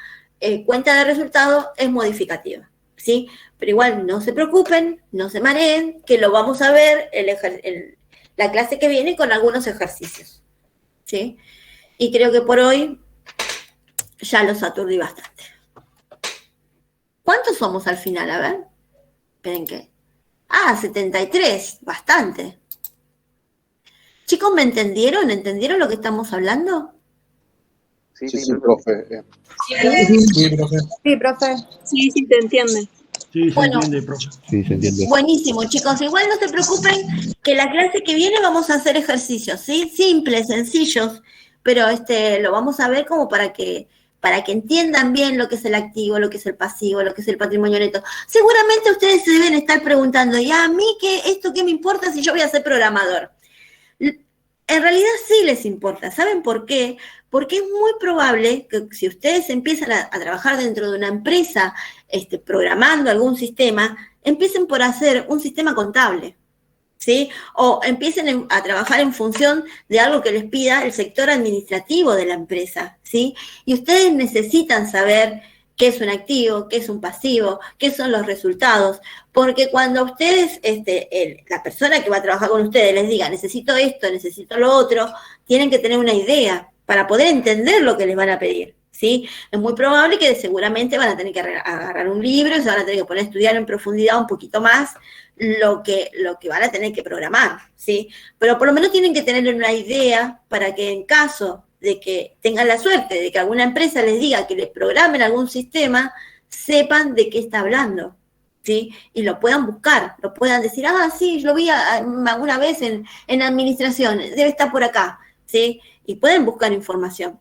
cuenta de resultados, es modificativa, ¿sí? Pero igual no se preocupen, no se mareen, que lo vamos a ver la clase que viene con algunos ejercicios, ¿sí? Y creo que por hoy ya los aturdí bastante. ¿Cuántos somos al final? A ver. Esperen que... 73, bastante. Chicos, ¿me entendieron? ¿Entendieron lo que estamos hablando? Sí, profe. Sí, profe. Sí, profe. Sí, sí, te entiende. Sí, se Bueno, entiende, profe. Sí, se entiende. Buenísimo, chicos. Igual no se preocupen que la clase que viene vamos a hacer ejercicios, ¿sí? Simples, sencillos, pero lo vamos a ver como para que entiendan bien lo que es el activo, lo que es el pasivo, lo que es el patrimonio neto. Seguramente ustedes se deben estar preguntando, ¿y a mí esto qué me importa si yo voy a ser programador? En realidad sí les importa. ¿Saben por qué? Porque es muy probable que si ustedes empiezan a trabajar dentro de una empresa programando algún sistema, empiecen por hacer un sistema contable, ¿sí? O empiecen a trabajar en función de algo que les pida el sector administrativo de la empresa, ¿sí? Y ustedes necesitan saber qué es un activo, qué es un pasivo, qué son los resultados, porque cuando ustedes, la persona que va a trabajar con ustedes les diga, necesito esto, necesito lo otro, tienen que tener una idea para poder entender lo que les van a pedir, ¿sí? Es muy probable que seguramente van a tener que agarrar un libro, se van a tener que poner a estudiar en profundidad un poquito más lo que van a tener que programar, ¿sí? Pero por lo menos tienen que tener una idea para que en caso de que tengan la suerte de que alguna empresa les diga que les programen algún sistema, sepan de qué está hablando, ¿sí? Y lo puedan buscar, lo puedan decir, sí, lo vi alguna vez en administración, debe estar por acá, ¿sí? Y pueden buscar información,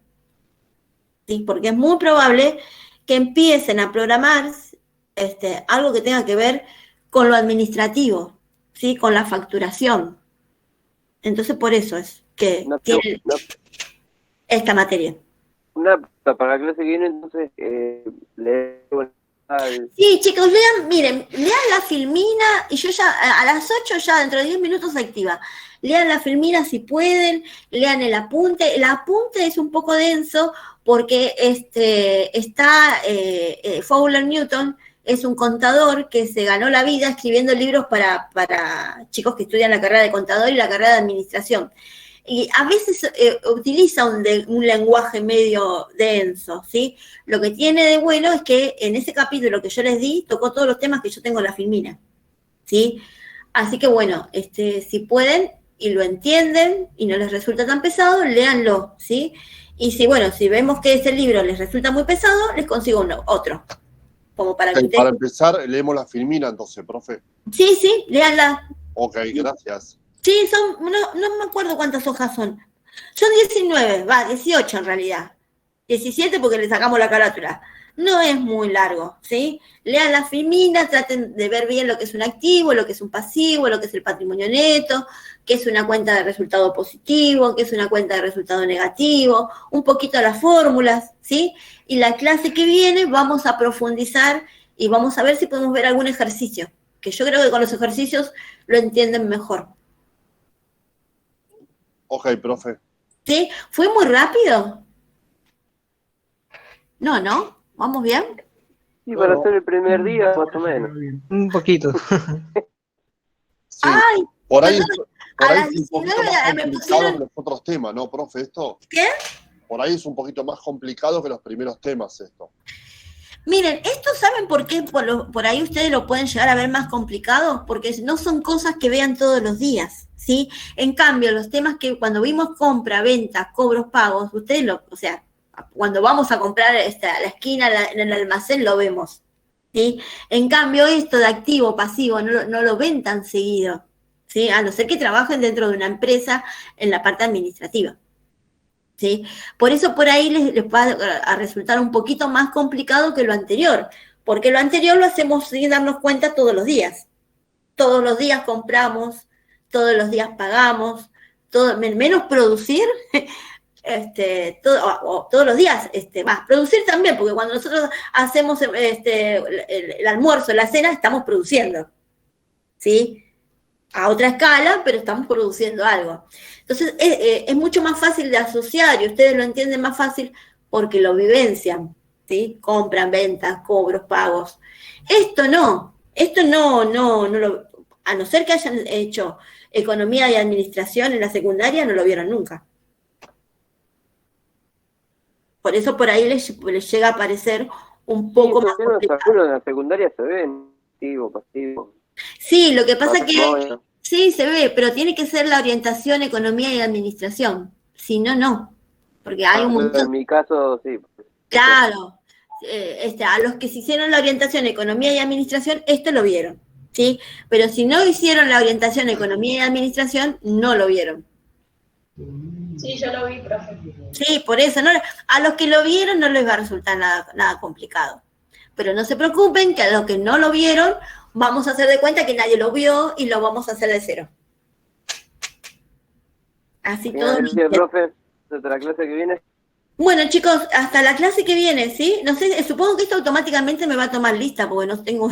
¿sí? Porque es muy probable que empiecen a programar algo que tenga que ver con lo administrativo, ¿sí? Con la facturación. Entonces, por eso es que tiene esta materia. Para la clase que viene, entonces, Sí, chicos, lean la filmina, y yo ya, a las 8, ya dentro de 10 minutos activa. Lean la filmina si pueden, lean el apunte. El apunte es un poco denso porque está Fowler Newton, es un contador que se ganó la vida escribiendo libros para chicos que estudian la carrera de contador y la carrera de administración. Y a veces utiliza un lenguaje medio denso, ¿sí? Lo que tiene de bueno es que en ese capítulo que yo les di, tocó todos los temas que yo tengo en la filmina, ¿sí? Así que bueno, si pueden y lo entienden y no les resulta tan pesado, léanlo, ¿sí? Y si vemos que ese libro les resulta muy pesado, les consigo otro. Como para que para empezar, leemos la filmina entonces, profe. Sí, léanla. Ok, gracias. Sí, no me acuerdo cuántas hojas son. Son 19, 18 en realidad. 17 porque le sacamos la carátula. No es muy largo, ¿sí? Lean la filmina, traten de ver bien lo que es un activo, lo que es un pasivo, lo que es el patrimonio neto, qué es una cuenta de resultado positivo, qué es una cuenta de resultado negativo, un poquito las fórmulas, ¿sí? Y la clase que viene vamos a profundizar y vamos a ver si podemos ver algún ejercicio, que yo creo que con los ejercicios lo entienden mejor. Ok, profe. ¿Sí? ¿Fue muy rápido? No. ¿Vamos bien? Sí, para hacer el primer día, más o menos. Un poquito. Sí. ¡Ay! Por ahí a las es un 19 poquito más me complicado pusieron... que los otros temas, ¿no, profe? Esto. ¿Qué? Por ahí es un poquito más complicado que los primeros temas esto. Miren, esto ¿saben por qué por ahí ustedes lo pueden llegar a ver más complicado? Porque no son cosas que vean todos los días, ¿sí? En cambio, los temas que cuando vimos compra, venta, cobros, pagos, ustedes cuando vamos a comprar a la esquina, en el almacén, lo vemos, ¿sí? En cambio, esto de activo, pasivo, no lo ven tan seguido, ¿sí? A no ser que trabajen dentro de una empresa en la parte administrativa, ¿sí? Por eso por ahí les va a resultar un poquito más complicado que lo anterior, porque lo anterior lo hacemos sin darnos cuenta todos los días, todos los días compramos, todos los días pagamos, menos producir, todos los días, más producir también, porque cuando nosotros hacemos el almuerzo, la cena, estamos produciendo, ¿sí? A otra escala, pero estamos produciendo algo. Entonces, es mucho más fácil de asociar, y ustedes lo entienden más fácil porque lo vivencian, ¿sí? Compran, ventas, cobros, pagos. Esto no, a no ser que hayan hecho economía y administración en la secundaria, no lo vieron nunca. Por eso por ahí les llega a parecer un poco más complicado. En la secundaria se ven, pasivo. Sí, lo que pasa que sí se ve, pero tiene que ser la orientación economía y administración. Si no, no. Porque hay un montón. En mi caso, sí. Claro. A los que se hicieron la orientación economía y administración, esto lo vieron, ¿sí? Pero si no hicieron la orientación economía y administración, no lo vieron. Sí, yo lo vi, profe. Sí, por eso, no, a los que lo vieron no les va a resultar nada complicado. Pero no se preocupen que a los que no lo vieron, vamos a hacer de cuenta que nadie lo vio y lo vamos a hacer de cero. Así todo. Gracias, profe. Hasta la clase que viene. Bueno, chicos, hasta la clase que viene, ¿sí? No sé, supongo que esto automáticamente me va a tomar lista, porque no tengo,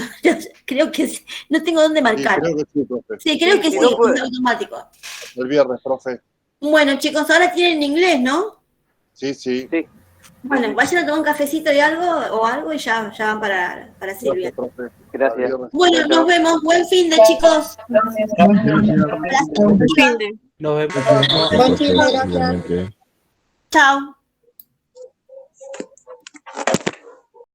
creo que no tengo dónde marcar. Sí, creo que sí, profe. Sí, creo que sí, es automático. El viernes, profe. Bueno, chicos, ahora tienen inglés, ¿no? Sí. Bueno, vayan a tomar un cafecito y algo y ya van para Silvia. Profe. Gracias. Bueno, nos vemos. Buen fin de, chicos. Fin de. Nos vemos. Chao.